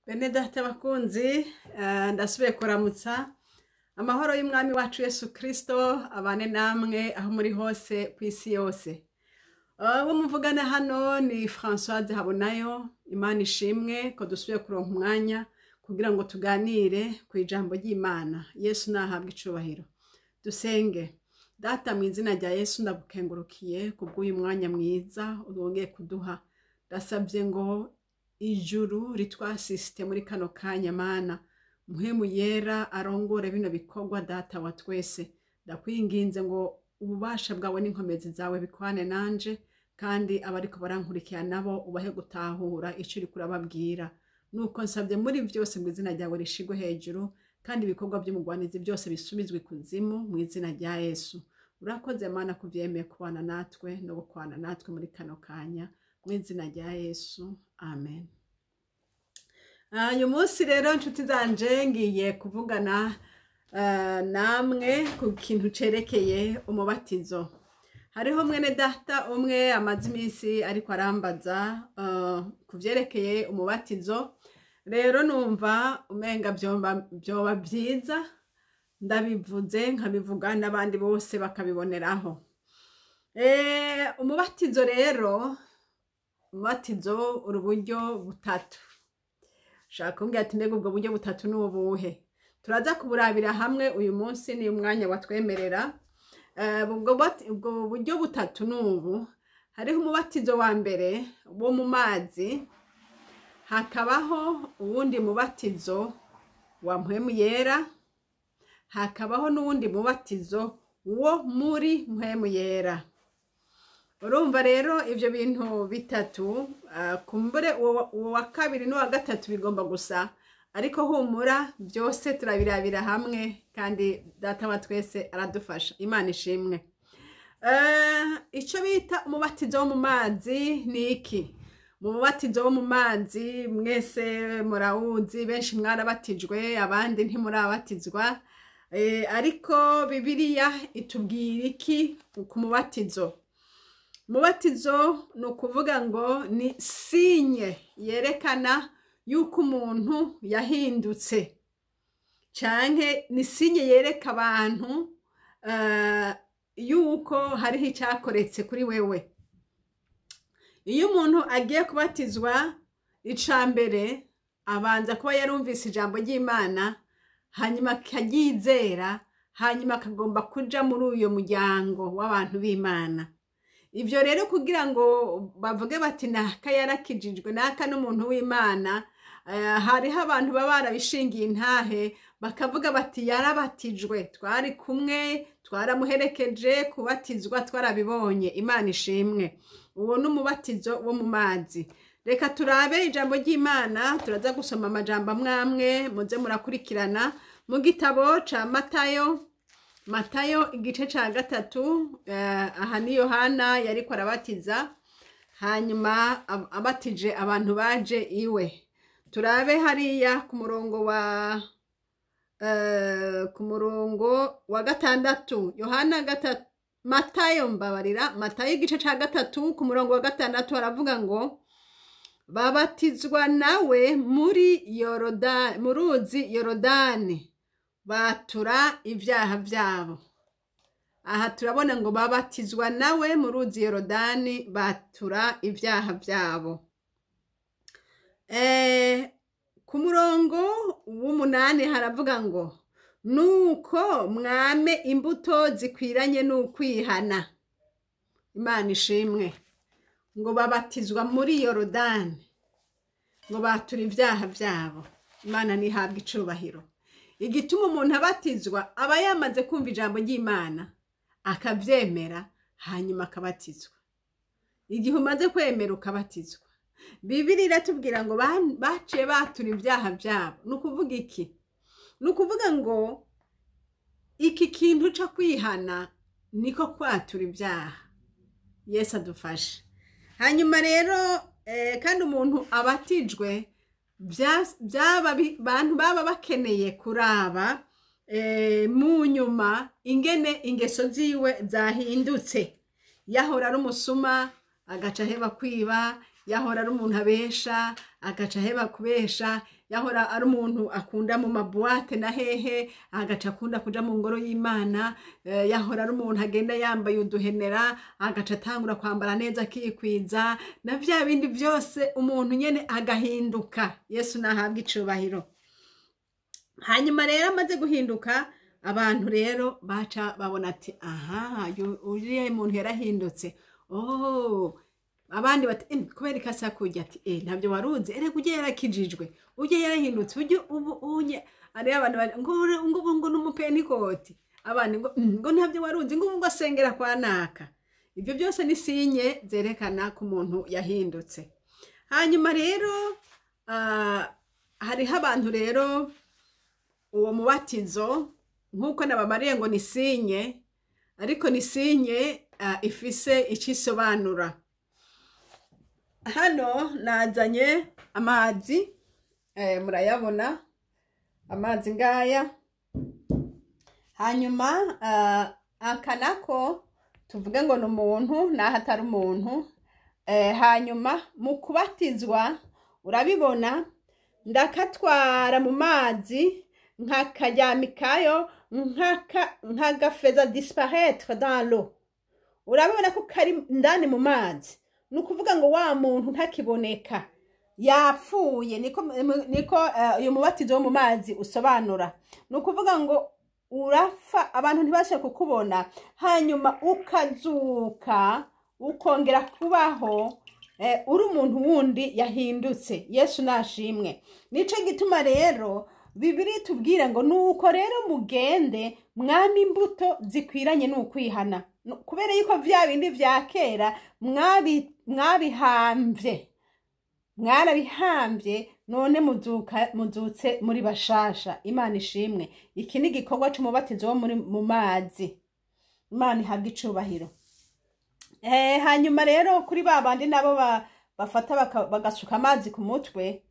Bene data bakunzi, ndasubiye kuramutsa amahoro y'umwami wacu Yesu Kristo abane namwe aho muri hose kw'isi yose. Abo muvugana hano ni Françoise Habonayo. Imana ishimwe ko dusubiye kuronka umwanya kugira ngo tuganire ku ijambo ry'Imana. Yesu nahabwe icubahiro. Dusenge. Data mu izina rya Yesu ndagukengurukiye kubw'uyu mwanya mwiza wongeye kuduha. Ndasabye ngo ijuru ritwasiste muri kano kanya Mana, muhemu yera arongore bino bikorwa Data wa twese. Ndakwinginze ngo ububasha bwawe n'inkomezi zawe bikwane nanje, kandi abariko barankurikira nabo ubahe gutahura ico uriko urababwira. Nuko nsabye muri vyose mu izina ryawe rishigwe hejuru, kandi ibikorwa by'umugwanizi byose bisubizwe kuzimu mu izina rya Yesu. Urakoze Mana kuvyemeye kubana natwe no gukwana natwe muri kano kanya mu izina rya Yesu. Amen. Uyu munsi rero nshuti zanje ngiye kuvugana namwe ku kintu cerekeye umubatizo. Hariho mwene data umwe amaze iminsi ariko arambaza ku vyerekeye umubatizo. Rero numva umenga vyoba vyiza ndabivuze nkabivuga n'abandi bose bakabiboneraho. Umubatizo rero, umubatizo uri uburyo butatu. Shaka kumbwira ati mbega ubwo buryo butatu ni ubuhe? Turaza kuburabira hamwe uyu munsi, ni umwanya watwemerera. Ubwo buryo butatu ni ubu. Hariho umubatizo wa mbere wo mu mazi, hakabaho uwundi mubatizo wa mpwemu yera, hakabaho n'uwundi mubatizo wo muri mpwemu yera. Urumva rero ivyo bintu bitatu, kumbure uwa kabiri n'uwa gatatu bigomba gusa, ariko humura byose turabirabira hamwe, kandi Data wa twese aradufasha. Imana ishimwe. Ico bita umubatizo wo mu mazi ni iki? Mu mubatizo wo mu mazi mwese murawuzi, benshi mwarabatijwe abandi ntimurabatizwa, ariko Bibiliya itubwira iki ku mubatizo? Umubatizo ni ukuvuga ngo ni sinye yerekana yuko umuntu yahindutse, canke ni sinye yereka abantu yuko hariho icyakoretse kuri wewe. Iyo umuntu agiye kubatizwa, ica mbere abanza kuba yarumvise ijambo ry'Imana, hanyuma akaryizera, hanyuma akagomba kuja muri uyo muryango w'abantu b'Imana. Ivyo rero kugira ngo bavuge bati naka yarakijijwe, naka n'umuntu w'Imana, hariho abantu baba barabishingiye intahe bakavuga bati yarabatijwe, twari kumwe, twaramuherekeje kubatizwa, twarabibonye. Imana ishimwe. Uwo ni umubatizo wo mu mazi. Reka turabe ijambo ry'Imana. Turaza gusoma amajambo amwamwe, muze murakurikirana mu gitabo ca Matayo igice ca 3. Aha ni Yohana yariko arabatiza, hanyuma abatije abantu baje iwe. Turabe hariya ku murongo wa 6. Matayo igice ca 3 ku murongo wa 6 haravuga ngo babatizwa nawe mu ruzi Yorodani, batura ivyaha vyabo. Aha turabona ngo babatizwa nawe mu ruzi Yorodani, batura ivyaha vyabo. Ku murongo w'8 haravuga ngo nuko mwame imbuto zikwiranye n'ukwihana. Imana ishimwe. Ngo babatizwa muri Yorodani, ngo batura ivyaha vyabo. Imana nihabwe icubahiro. Igituma umuntu abatizwa aba yamaze kumva ijambo ry'Imana, akavyemera, hanyuma akabatizwa. Igihe umaze kwemera ukabatizwa, Bibiliya iratubwira ngo baciye batura ivyaha vyabo. Nukuvuga iki? Nukuvuga ngo iki kintu co kwihana niko kwatura ivyaha. Yesu adufashe. Hanyuma rero kandi umuntu abatijwe, bantu baba bakeneye kuraba mu nyuma ingene ingeso ziwe zahindutse. Yahora ari umusuma agaca heba kwiba, yahora ari umuntu abesha agaca aheba kubesha, yahora ari umuntu akunda mu mabuwate na hehe agaca akunda kuja mu ngoro y'Imana, yahora ari umuntu agenda yambaye uduhenera agaca atangura kwambara neza akikwiza, na vya bindi byose umuntu nyene agahinduka. Yesu nahabwa icubahiro. Hanyuma rero amaze guhinduka, abantu rero baca babona ati aha uriya muntu yarahindutse. Abandi bati kubera ikasa kurya ati ntabyo waruzi, erega ujye yarakijijwe, ujye yarahindutse, ujye unye ari abantu ngo n'umupenikoti, abandi ngo ntabyo waruzi, ngo asengera kwa naka. Ibyo byose ni sinye zerekana ko umuntu yahindutse. Hanyuma rero hariho abantu rero uwo mubatizo nkuko nabamariye ngo ni sinye, ariko ni sinye ifise ikisobanura. Hano nazanye amazi, murayabona amazi ngaya. Hanyuma akanako tuvuge ngo ni umuntu naho atari umuntu. Hanyuma mu kubatizwa urabibona ndakatwara mu mazi nkakaryamikayo nkagafeza disparaître dans l'eau. Urabibona ko kari ndani mu mazi, nukuvuga ngo wa muntu ntakiboneka yapfuye. Niko uyu mubatizo wo mu mazi usobanura. Nukuvuga ngo urafa, abantu ntibashe kukubona, hanyuma ukazuka ukongera kubaho, uri umuntu wundi yahindutse. Yesu nashimwe. Nico gituma rero Bibiri tubwira ngo nuko rero mugende mwami imbuto zikwiranye n'ukwihana, kubera yuko vya bindi vya kera mwarabihambye none muzutse muri bashasha. Imana ishimwe. Iki ni igikorwa c'umubatizo wo mu mazi. Imana ihabwa icubahiro. Hanyuma rero kuri babandi nabo bafata bagasuka amazi ku mutwe,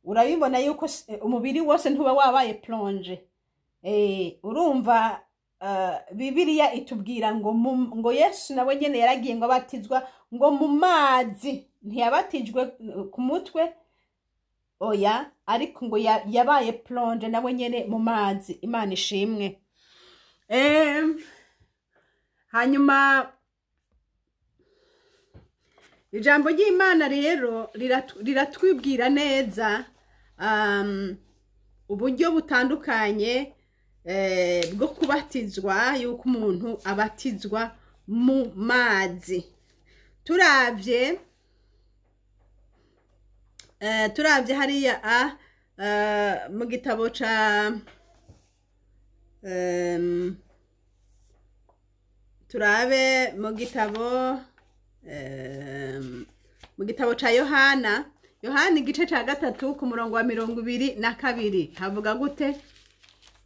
urabibona yuko umubiri wose ntuba wabaye plonge. Urumva Bibiliya itubwira ngo Yesu nawe nyene yaragiye ngo abatizwa ngo mu mazi, ntiyabatijwe ku mutwe oya, ariko ngo yabaye plonge nawe nyene mu mazi. Imana ishimwe. Hanyuma ijambo ry'Imana rero riratwibwira neza uburyo butandukanye bwo kubatizwa, yuko umuntu abatizwa mu mazi. Turavye hariya mu gitabo ca turabe mu gitabo ca Yohana igice ca 3 ku murongo wa 22 havuga gute?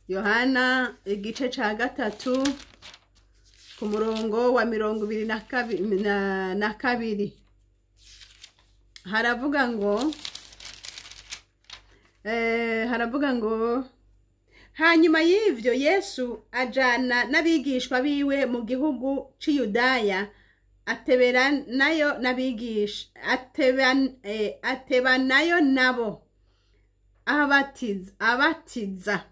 Yohana igice ca 3 ku murongo wa 22 haravuga ngo hanyuma y'ivyo Yesu ajana n'abigishwa biwe mu gihugu c'Yudaya, ateba nayo nabo abatiza.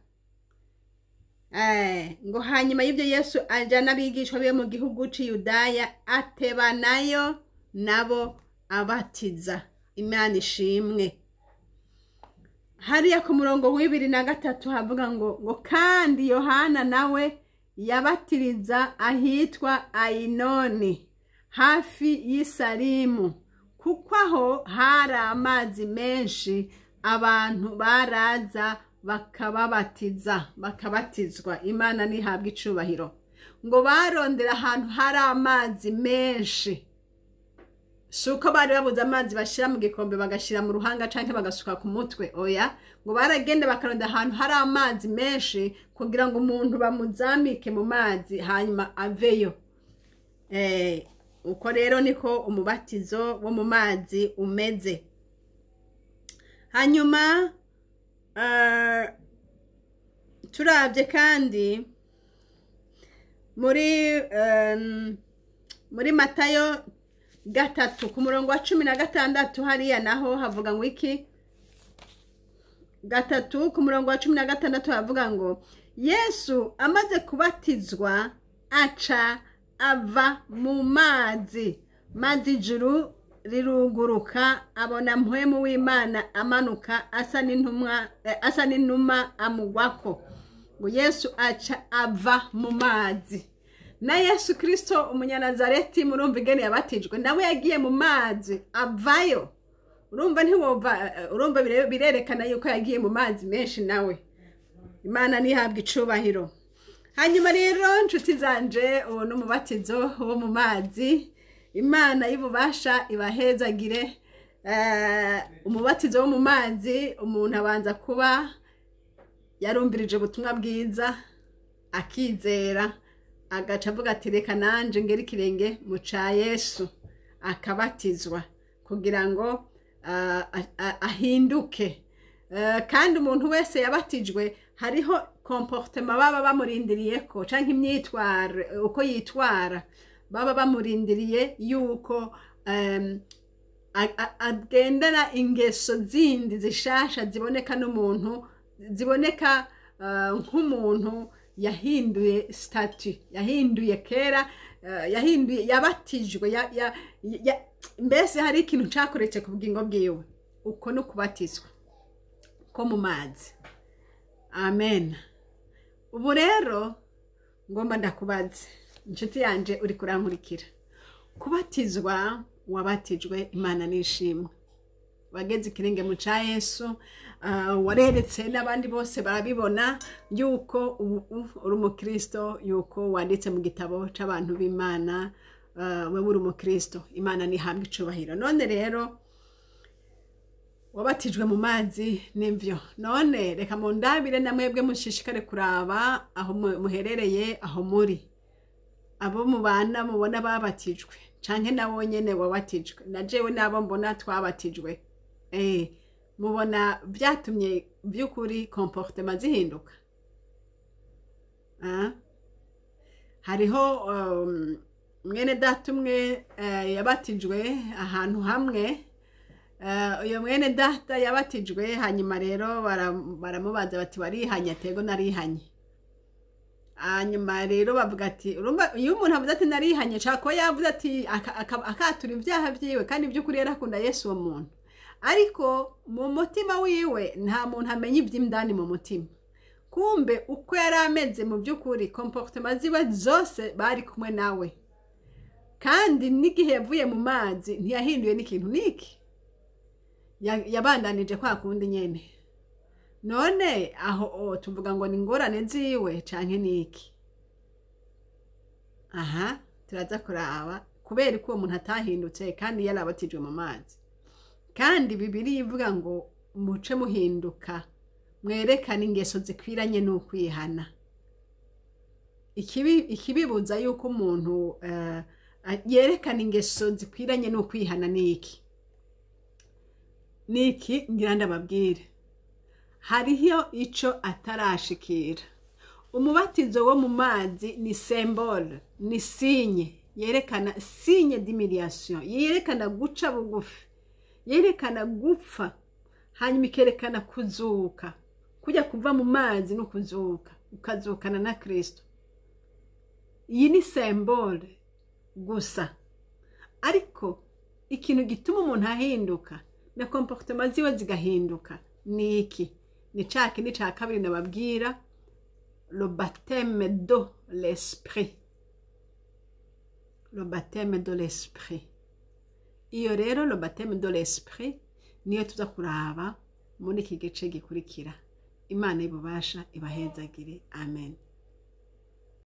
Ngo hanyuma y'ivyo Yesu ajana n'abigishwa biwe mu gihugu c'Yudaya, ateba nayo nabo abatiza. Imana ishimwe. Hariya ku murongo w'23 havuga ngo kandi Yohana nawe yabatiriza ahitwa Ainoni hafi y'Isalimu, kuko aho hari amazi menshi, abantu baraza bakabatizwa. Imana nihabwa icubahiro. Ngo barondera ahantu hari amazi menshi, suko bari babuze amazi bashira mu gikombe bagashira mu ruhanga canke bagasuka ku mutwe oya, ngo baragenda bakaronda ahantu hari amazi menshi kugira ngo umuntu bamuzamike mu mazi hanyuma aveyo. Uko rero niko umubatizo wo mu mazi umeze. Hanyuma turavye kandi muri Matayo gatatu ku murongo wa 16 hariya naho havuga ngo iki? Gatatu ku murongo wa 16 havuga ngo Yesu amaze kubatizwa aca ava mu mazi, maze ijuru riruguruka, abona mpwemu w'Imana amanuka asa n'inuma amugwako. Ngo Yesu aca ava mu mazi. Na Yesu Kristo umunyanazareti murumva ingene yabatijwe, nawe yagiye mu mazi avayo. Urumva birerekana yuko yagiye mu mazi menshi nawe. Imana nihabwa icubahiro. Hanyuma rero nshuti zanje, uwo n'umubatizo wo mu mazi. Imana y'ububasha ibahezagire. Umubatizo wo mu mazi, umuntu abanza kuba yarumvirije ubutumwa bwiza, akizera, agaca avuga ati reka nanje ngera ikirenge mu ca Yesu, akabatizwa kugira ngo ahinduke. Kandi umuntu wese yabatijwe hariho comportement baba bamurindiriye ko, canke imyitwaro uko yitwara, baba bamurindiriye yuko agendana ingeso zindi zishasha ziboneka n'umuntu, ziboneka nk'umuntu yahinduye statut, yahinduye kera, yahinduye, yabatijwe, mbese hari ikintu cakoretse ku bugingo bwiwe. Uko no kubatizwa ko mu mazi. Amen. Ubu rero ngomba ndakubaze, inshuti yanje uri kurankurikira, kubatizwa wabatijwe, Imana nishimwe, wageze ikirenge mu ca Yesu, wareretse n'abandi bose barabibona yuko uri umukristo, yuko wanditse mu gitabo c'abantu b'Imana, wewe uri umukristo. Imana nihabwa icubahiro. None rero wabatijwe mu mazi n'imvyo. None reka mundabire namwebwe mushishikare kuraba aho muherereye, aho muri, abo mubana mubona babatijwe, canke nawo nyene wabatijwe, na jewe nabo mbona twabatijwe. Mubona byatumye by'ukuri comportement zihinduka? Hariho mwene data umwe yabatijwe ahantu hamwe. Uyo mwene data yabatijwe, hanyuma rero baramubaza bati warihanye? Atego narihanye. Hanyuma rero bavuga ati urumva iyo umuntu avuze ati narihanye, cako yavuze ati akatura ibyaha byiwe, kandi by'ukuri yarakunda Yesu uwo muntu. Ariko mu mutima wiwe nta muntu amenya iby'indani mu mutima. Kumbe uko yari ameze mu by'ukuri, comportement ziwe zose bari kumwe nawe, kandi n'igihe yavuye mu mazi ntiyahinduye n'ikintu niki, yabandanije kwa kundi nyene. None aho tuvuga ngo ni ngorane ziwe canke niki? Turaza kuraba kubera ko uwo muntu atahindutse kandi yarabatijwe mu mazi. Kandi Bibiliya ivuga ngo muce muhinduka, mwerekane ingeso zikwiranye n'ukwihana. Ikibibuza yuko umuntu yerekana ingeso zikwiranye n'ukwihana niki? Niki ngira ndababwire, hariho ico atarashikira. Umubatizo wo mu mazi ni symbole, ni signe, yerekana signe d'humiliation, yerekana guca bugufi, yerekana gupfa, hanyuma ikerekana kuzuka, kujya kuva mu mazi no kuzuka, ukazukana na Kristo. Iyi ni symbole gusa, ariko ikintu gituma umuntu ahinduka na comportement ziwe zigahinduka ni iki? Ni caki ni ca kabiri nababwira, le baptême de l'esprit, le baptême de l'esprit. Iyo rero le baptême de l'esprit niyo tuza kuraba muri iki gice gikurikira. Imana ibubasha ibahezagire. Amen.